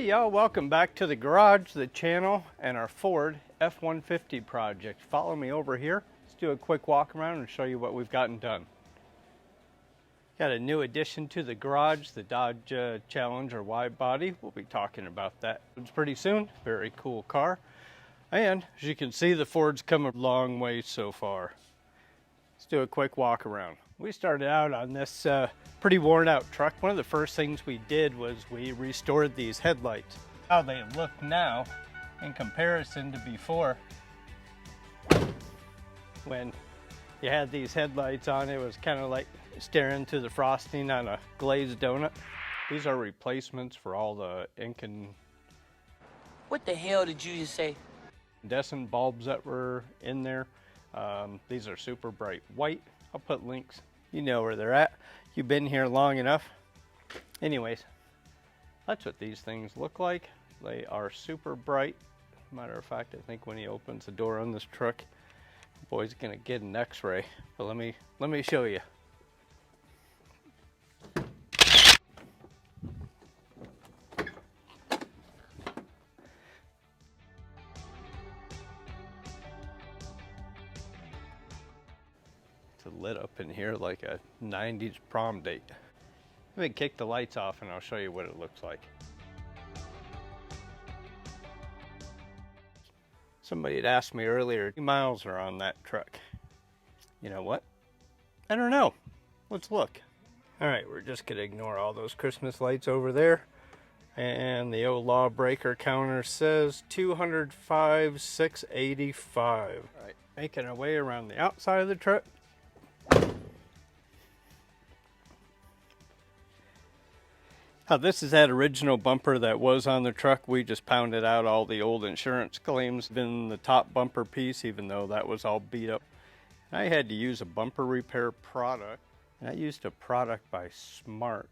Hey y'all, welcome back to the garage, the channel, and our Ford F-150 project. Follow me over here. Let's do a quick walk around and show you what we've gotten done. Got a new addition to the garage, the Dodge Challenger wide body. We'll be talking about that pretty soon. Very cool car. And as you can see, the Ford's come a long way so far. Let's do a quick walk around. We started out on this pretty worn out truck. One of the first things we did was we restored these headlights. How they look now in comparison to before. When you had these headlights on, it was kind of like staring through the frosting on a glazed donut. These are replacements for all the What the hell did you just say? incandescent bulbs that were in there. These are super bright white. I'll put links. You know where they're at. You've been here long enough. Anyways, that's what these things look like. They are super bright. Matter of fact, I think when he opens the door on this truck, the boy's gonna get an X-ray. But let me show you. Lit up in here like a 90s prom date. Let me kick the lights off and I'll show you what it looks like. Somebody had asked me earlier, how many miles are on that truck? You know what? I don't know. Let's look. All right, we're just gonna ignore all those Christmas lights over there. And the old lawbreaker counter says 205,685. All right, making our way around the outside of the truck. This is that original bumper that was on the truck. We just pounded out all the old insurance claims in the top bumper piece, even though that was all beat up. I had to use a bumper repair product, and I used a product by Smart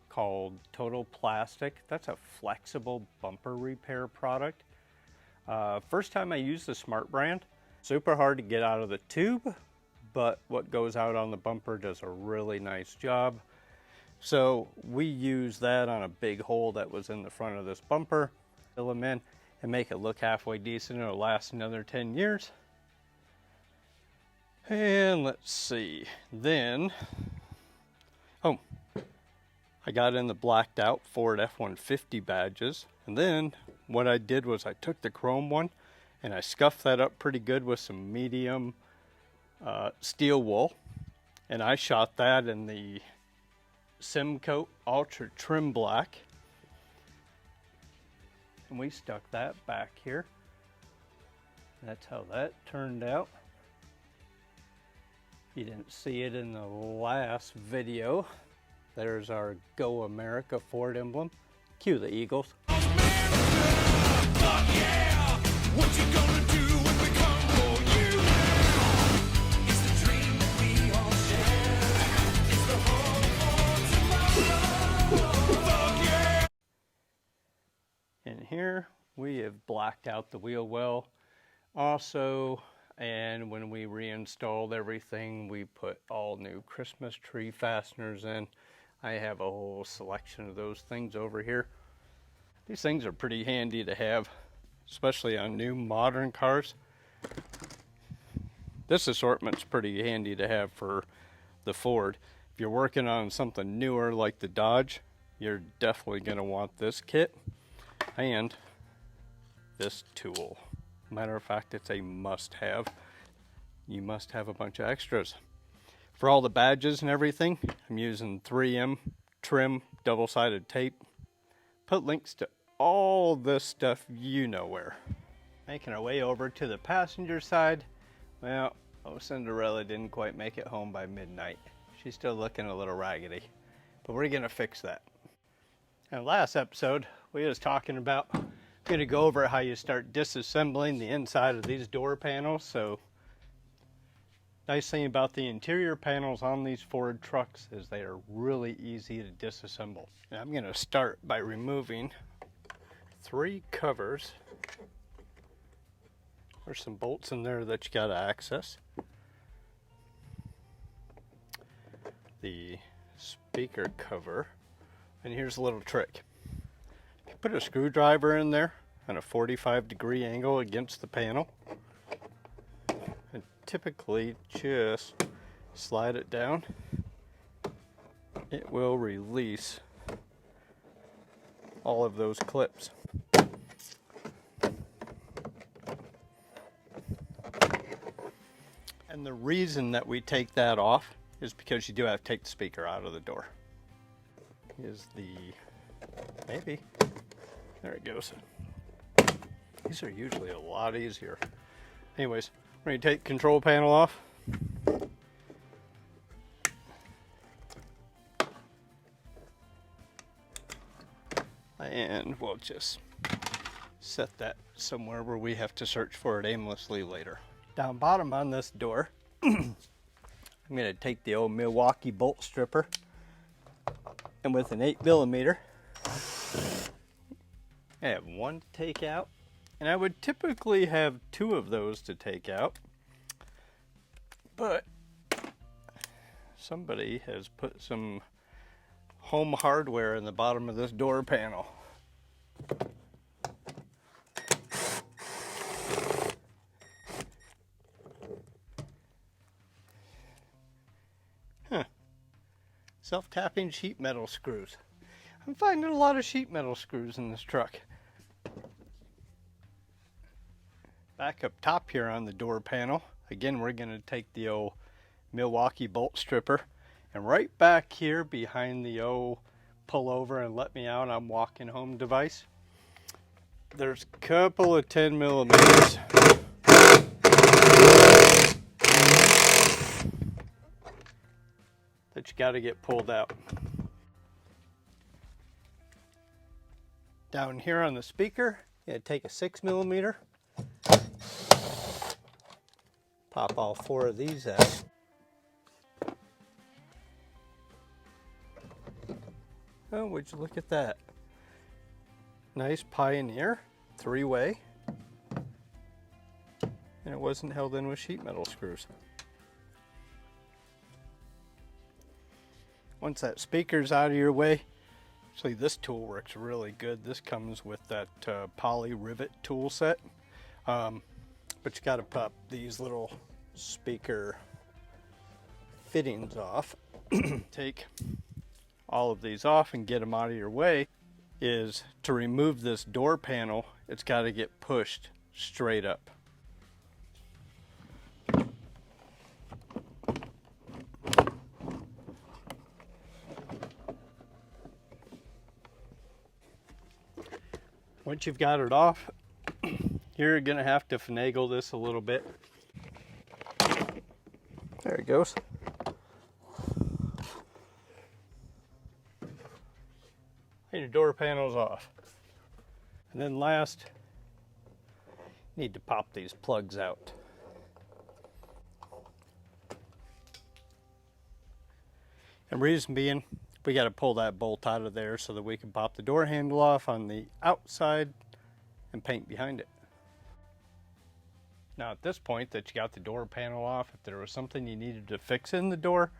called Total Plastic. That's a flexible bumper repair product. First time I used the Smart brand, super hard to get out of the tube, but what goes out on the bumper does a really nice job. So we use that on a big hole that was in the front of this bumper, fill them in and make it look halfway decent. It'll last another 10 years. And let's see, then, I got in the blacked out Ford F-150 badges. And then what I did was I took the chrome one and I scuffed that up pretty good with some medium steel wool. And I shot that in the Simcoat Ultra Trim Black, and we stuck that back here. That's how that turned out. You didn't see it in the last video. There's our Go America Ford emblem. Cue the Eagles. Fuck yeah! What you gonna do when we come for you now? It's the dream that we all share. It's the hope for tomorrow. Fuck yeah! In here, we have blacked out the wheel well also, and when we reinstalled everything, we put all new Christmas tree fasteners in. I have a whole selection of those things over here. These things are pretty handy to have, especially on new modern cars. This assortment's pretty handy to have for the Ford. If you're working on something newer like the Dodge, you're definitely going to want this kit and this tool. Matter of fact, it's a must-have. You must have a bunch of extras. For all the badges and everything, I'm using 3M trim double-sided tape. Put links to all this stuff you know where. Making our way over to the passenger side. Well, Cinderella didn't quite make it home by midnight. She's still looking a little raggedy, but we're gonna fix that. In the last episode, we was talking about, gonna go over how you start disassembling the inside of these door panels. So nice thing about the interior panels on these Ford trucks is they are really easy to disassemble. And I'm gonna start by removing 3 covers. There's some bolts in there that you gotta access. The speaker cover. And here's a little trick. Put a screwdriver in there on a 45-degree angle against the panel. And typically just slide it down. It will release all of those clips. And the reason that we take that off is because you do have to take the speaker out of the door. Maybe, there it goes. These are usually a lot easier. Anyways, we're going to take the control panel off. And we'll just set that somewhere where we have to search for it aimlessly later. Down bottom on this door, I'm going to take the old Milwaukee bolt stripper, and with an 8mm, I have one to take out, and I would typically have two of those to take out, but somebody has put some home hardware in the bottom of this door panel. Self-tapping sheet metal screws. I'm finding a lot of sheet metal screws in this truck. Back up top here on the door panel, again we're going to take the old Milwaukee bolt stripper, and right back here behind the old pull over and let me out, I'm walking home device, there's a couple of 10mm that you got to get pulled out. Down here on the speaker, you take a 6mm, pop all four of these out. Oh, would you look at that? Nice Pioneer 3-way, and it wasn't held in with sheet metal screws. Once that speaker's out of your way, actually this tool works really good. This comes with that poly rivet tool set, but you got to pop these little speaker fittings off. Take all of these off and get them out of your way. Is to remove this door panel, it's got to get pushed straight up. Once you've got it off, you're going to have to finagle this a little bit. There it goes. And your door panel's off. And then last, you need to pop these plugs out. And reason being, we got to pull that bolt out of there so that we can pop the door handle off on the outside and paint behind it. Now at this point that you got the door panel off, if there was something you needed to fix in the door,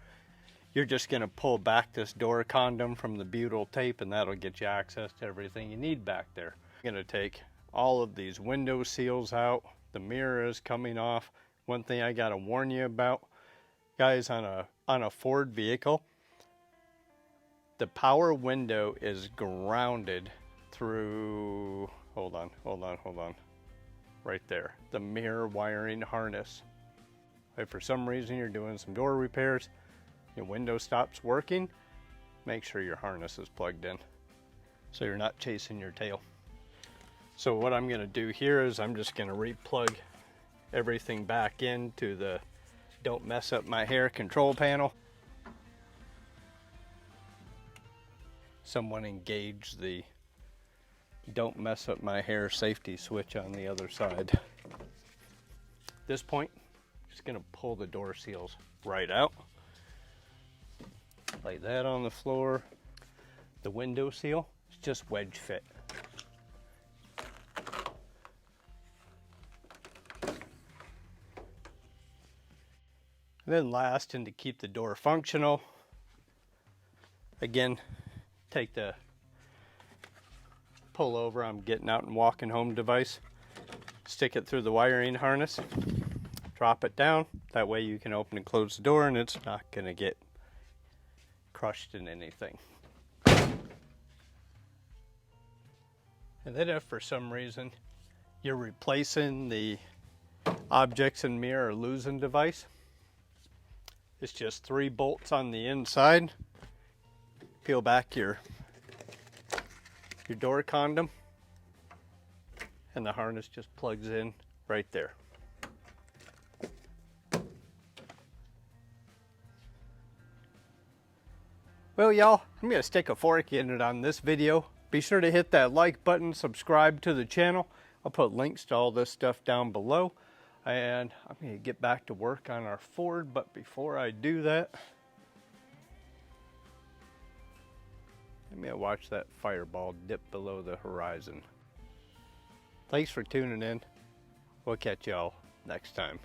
you're just going to pull back this door condom from the butyl tape, and that'll get you access to everything you need back there. I'm going to take all of these window seals out. The mirror is coming off. One thing I got to warn you about, guys, on a Ford vehicle, the power window is grounded through, hold on, right there, the mirror wiring harness. If for some reason you're doing some door repairs, your window stops working, make sure your harness is plugged in so you're not chasing your tail. So what I'm going to do here is I'm just going to replug everything back into the don't mess up my hair control panel. Someone engage the don't mess up my hair safety switch on the other side. At this point, just going to pull the door seals right out. Lay that on the floor. The window seal is just wedge fit. And then last, and to keep the door functional, again, take the pull over, I'm getting out and walking home device. Stick it through the wiring harness, drop it down. That way you can open and close the door and it's not going to get crushed in anything. And then if for some reason you're replacing the objects in mirror or losing device, it's just 3 bolts on the inside. Peel back your door condom and the harness just plugs in right there. Well, y'all, I'm going to stick a fork in it on this video. Be sure to hit that like button, subscribe to the channel. I'll put links to all this stuff down below. And I'm going to get back to work on our Ford, but before I do that, let me watch that fireball dip below the horizon. Thanks for tuning in. We'll catch y'all next time.